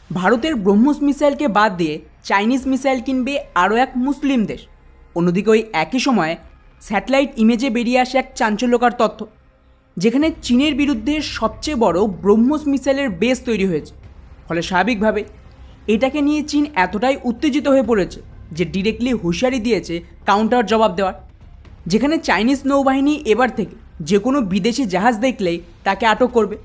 ভারতের ব্রহ্মোস মিসাইলকে বাদ দিয়ে চাইনিজ মিসাইল কিনবে আরও এক মুসলিম দেশ। অন্যদিকে ওই একই সময়ে স্যাটেলাইট ইমেজে বেরিয়ে আসে এক চাঞ্চল্যকর তথ্য, যেখানে চীনের বিরুদ্ধে সবচেয়ে বড় ব্রহ্মোস মিসাইলের বেস তৈরি হয়েছে। ফলে স্বাভাবিকভাবে এটাকে নিয়ে চীন এতটাই উত্তেজিত হয়ে পড়েছে যে ডিরেক্টলি হুঁশিয়ারি দিয়েছে কাউন্টার জবাব দেওয়ার, যেখানে চাইনিজ নৌবাহিনী এবার থেকে যে কোনো বিদেশি জাহাজ দেখলেই তাকে আটক করবে।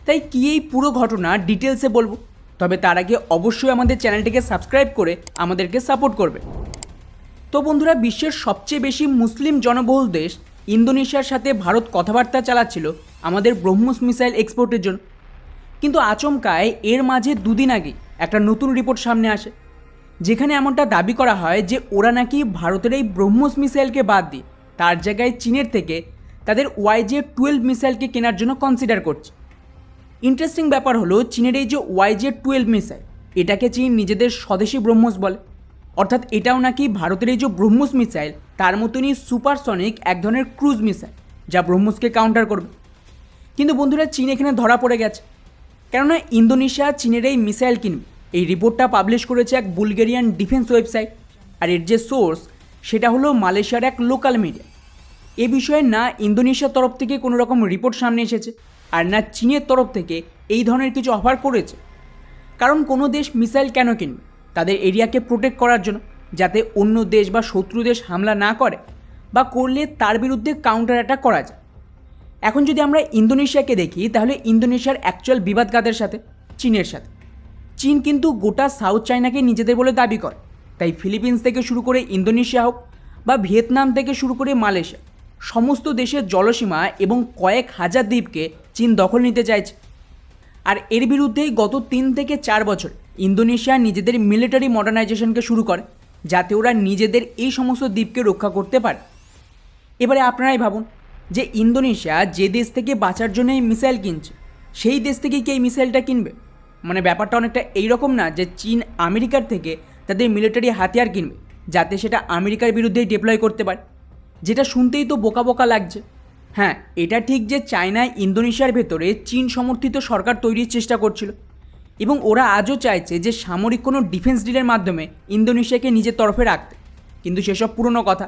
তাই কি এই পুরো ঘটনা ডিটেলসে বলবো, তবে তার আগে অবশ্যই আমাদের চ্যানেলটিকে সাবস্ক্রাইব করে আমাদেরকে সাপোর্ট করবে। তো বন্ধুরা, বিশ্বের সবচেয়ে বেশি মুসলিম জনবহুল দেশ ইন্দোনেশিয়ার সাথে ভারত কথাবার্তা চালাচ্ছিল আমাদের ব্রহ্মোস মিসাইল এক্সপোর্টের জন্য, কিন্তু আচমকায় এর মাঝে দুদিন আগে একটা নতুন রিপোর্ট সামনে আসে, যেখানে এমনটা দাবি করা হয় যে ওরা নাকি ভারতের এই ব্রহ্মোস মিসাইলকে বাদ দিয়ে তার জায়গায় চীনের থেকে তাদের YJ-12 মিসাইলকে কেনার জন্য কনসিডার করছে। ইন্টারেস্টিং ব্যাপার হলো, চীনের এই যে YJ-12 মিসাইল, এটাকে চীন নিজেদের স্বদেশী ব্রহ্মোস বলে, অর্থাৎ এটাও নাকি ভারতের এই যে ব্রহ্মোস মিসাইল তার মতনই সুপারসনিক এক ধরনের ক্রুজ মিসাইল, যা ব্রহ্মোসকে কাউন্টার করবে। কিন্তু বন্ধুরা, চীন এখানে ধরা পড়ে গেছে, কেননা ইন্দোনেশিয়া চীনের এই মিসাইল কিনবে। এই রিপোর্টটা পাবলিশ করেছে এক বুলগেরিয়ান ডিফেন্স ওয়েবসাইট, আর এর যে সোর্স সেটা হলো মালয়েশিয়ার এক লোকাল মিডিয়া। এ বিষয়ে না ইন্দোনেশিয়ার তরফ থেকে কোনো রকম রিপোর্ট সামনে এসেছে, আর না চীনের তরফ থেকে এই ধরনের কিছু অফার করেছে। কারণ কোনো দেশ মিসাইল কেন কিনবে? তাদের এরিয়াকে প্রোটেক্ট করার জন্য, যাতে অন্য দেশ বা শত্রু দেশ হামলা না করে, বা করলে তার বিরুদ্ধে কাউন্টার অ্যাটাক করা যায়। এখন যদি আমরা ইন্দোনেশিয়াকে দেখি, তাহলে ইন্দোনেশিয়ার অ্যাকচুয়াল বিবাদ কাদের সাথে? চীনের সাথে। চীন কিন্তু গোটা সাউথ চায়নাকে নিজেদের বলে দাবি করে, তাই ফিলিপিন্স থেকে শুরু করে ইন্দোনেশিয়া হোক বা ভিয়েতনাম থেকে শুরু করে মালয়েশিয়া, সমস্ত দেশের জলসীমা এবং কয়েক হাজার দ্বীপকে চীন দখল নিতে চাইছে। আর এর বিরুদ্ধেই গত 3 থেকে 4 বছর ইন্দোনেশিয়া নিজেদের মিলিটারি মডার্নাইজেশনকে শুরু করে, যাতে ওরা নিজেদের এই সমস্ত দ্বীপকে রক্ষা করতে পারে। এবারে আপনারাই ভাবুন যে ইন্দোনেশিয়া যে দেশ থেকে বাঁচার জন্য এই মিসাইল কিনছে, সেই দেশ থেকেই কি এই মিসাইলটা কিনবে? মানে ব্যাপারটা অনেকটা এইরকম না যে চীন আমেরিকার থেকে তাদের মিলিটারি হাতিয়ার কিনবে, যাতে সেটা আমেরিকার বিরুদ্ধেই ডিপ্লয় করতে পারে, যেটা শুনতেই তো বোকা বোকা লাগছে। হ্যাঁ, এটা ঠিক যে চায়নায় ইন্দোনেশিয়ার ভেতরে চীন সমর্থিত সরকার তৈরির চেষ্টা করছিল, এবং ওরা আজও চাইছে যে সামরিক কোনো ডিফেন্স ডিলের মাধ্যমে ইন্দোনেশিয়াকে নিজের তরফে রাখতে। কিন্তু সেসব পুরনো কথা।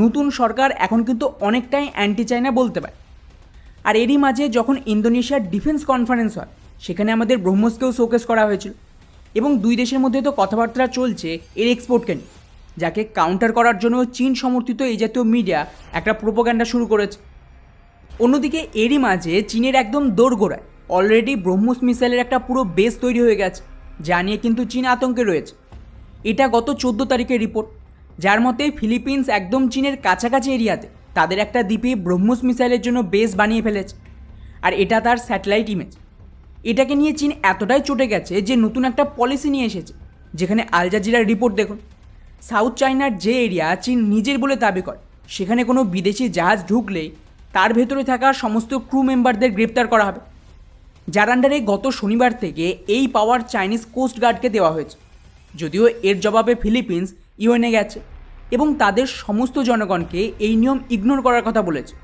নতুন সরকার এখন কিন্তু অনেকটাই অ্যান্টি চায়না বলতে পারে। আর এরই মাঝে যখন ইন্দোনেশিয়ার ডিফেন্স কনফারেন্স হয়, সেখানে আমাদের ব্রহ্মোসকেও শোকেস করা হয়েছিল, এবং দুই দেশের মধ্যে তো কথাবার্তা চলছে এর এক্সপোর্টকে নিয়ে, যাকে কাউন্টার করার জন্য চীন সমর্থিত এই জাতীয় মিডিয়া একটা প্রোপাগান্ডা শুরু করেছে। অন্যদিকে এরই মাঝে চীনের একদম দোরগোড়ায় অলরেডি ব্রহ্মোস মিসাইলের একটা পুরো বেস তৈরি হয়ে গেছে, যা নিয়ে কিন্তু চীন আতঙ্কে রয়েছে। এটা গত 14 তারিখের রিপোর্ট, যার মতে ফিলিপিন্স একদম চীনের কাছাকাছি এরিয়াতে তাদের একটা দ্বীপে ব্রহ্মোস মিসাইলের জন্য বেস বানিয়ে ফেলেছে, আর এটা তার স্যাটেলাইট ইমেজ। এটাকে নিয়ে চীন এতটাই চটে গেছে যে নতুন একটা পলিসি নিয়ে এসেছে, যেখানে আল জাজিরার রিপোর্ট দেখুন। সাউথ চায়নার যে এরিয়া চীন নিজের বলে দাবি করে, সেখানে কোনো বিদেশি জাহাজ ঢুকলেই তার ভেতরে থাকা সমস্ত ক্রু মেম্বারদের গ্রেপ্তার করা হবে, যার আন্ডারে গত শনিবার থেকে এই পাওয়ার চাইনিজ কোস্ট গার্ডকে দেওয়া হয়েছে। যদিও এর জবাবে ফিলিপিন্স ইউএনএ গেছে এবং তাদের সমস্ত জনগণকে এই নিয়ম ইগনোর করার কথা বলেছে।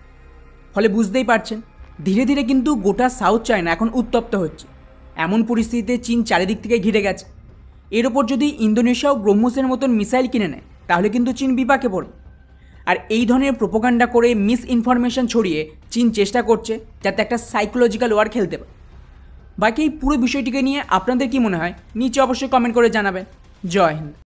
ফলে বুঝতেই পারছেন, ধীরে ধীরে কিন্তু গোটা সাউথ চায়না এখন উত্তপ্ত হচ্ছে। এমন পরিস্থিতিতে চীন চারিদিক থেকে ঘিরে গেছে। এর ওপর যদি ইন্দোনেশিয়াও ব্রহ্মোসের মতন মিসাইল কিনে নেয়, তাহলে কিন্তু চীন বিপাকে পড়বে। আর এই ধরনের প্রোপাগান্ডা করে মিস ইনফরমেশন ছড়িয়ে চীন চেষ্টা করছে যাতে একটা সাইকোলজিক্যাল ওয়ার খেলতে পারে। বাকি এই পুরো বিষয়টিকে নিয়ে আপনাদের কি মনে হয়, নিচে অবশ্যই কমেন্ট করে জানাবেন। জয় হিন্দ।